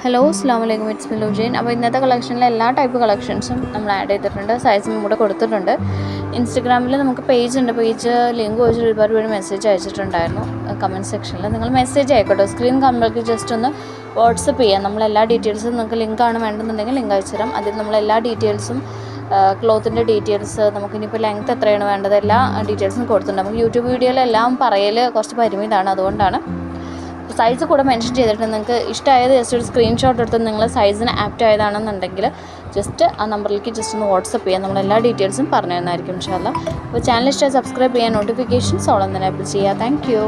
Hello അസ്സാം വലൈക്കും it's me Lujain. അപ്പോൾ ഇന്നത്തെ കളക്ഷനിലെ എല്ലാ ടൈപ്പ് കളക്ഷൻസും നമ്മൾ ആഡ് ചെയ്തിട്ടുണ്ട്, സൈസും കൂടെ കൊടുത്തിട്ടുണ്ട്. ഇൻസ്റ്റഗ്രാമിൽ നമുക്ക് പേജ് ഉണ്ട്, പേജ് ലിങ്ക് വെച്ചിട്ട് ഒരുപാട് പേര് മെസ്സേജ് അയച്ചിട്ടുണ്ടായിരുന്നു കമൻറ്റ് സെക്ഷനിൽ. നിങ്ങൾ മെസ്സേജ് അയക്കട്ടോ, സ്ക്രീൻ കാണുമ്പോഴേക്ക് ജസ്റ്റ് ഒന്ന് വാട്സപ്പ് ചെയ്യാം. നമ്മളെല്ലാ ഡീറ്റെയിൽസും നിങ്ങൾക്ക് ലിങ്കാണ് വേണമെന്നുണ്ടെങ്കിൽ ലിങ്ക് അയച്ചു തരാം. അതിൽ നമ്മളെല്ലാ ഡീറ്റെയിൽസും ക്ലോത്തിൻ്റെ ഡീറ്റെയിൽസ്, നമുക്കിനിപ്പോൾ ലെങ്ത്ത് എത്രയാണ് വേണ്ടത്, എല്ലാ ഡീറ്റെയിൽസും കൊടുത്തിട്ടുണ്ട്. നമുക്ക് യൂട്യൂബ് വീഡിയോയിലെല്ലാം പറയൽ കുറച്ച് പരിമിതമാണ്, അതുകൊണ്ടാണ് സൈസ് കൂടെ മെൻഷൻ ചെയ്തിട്ട് നിങ്ങൾക്ക് ഇഷ്ടമായത് ജസ്റ്റ് ഒരു സ്ക്രീൻഷോട്ട് എടുത്ത് നിങ്ങൾ സൈസിന് ആപ്റ്റ് ആയതാണെന്നുണ്ടെങ്കിൽ ജസ്റ്റ് ആ നമ്പറിലേക്ക് ജസ്റ്റ് ഒന്ന് വാട്സപ്പ് ചെയ്യാം. നമ്മളെല്ലാ ഡീറ്റെയിൽസും പറഞ്ഞു തരുന്നതായിരിക്കും ഇൻഷാ അല്ലാഹ്. അപ്പോൾ ചാനൽ ഇഷ്ടമായി സബ്സ്ക്രൈബ് ചെയ്യാൻ, നോട്ടിഫിക്കേഷൻസ് ഓളം തന്നെ അപ്ലൈ ചെയ്യുക. Thank you.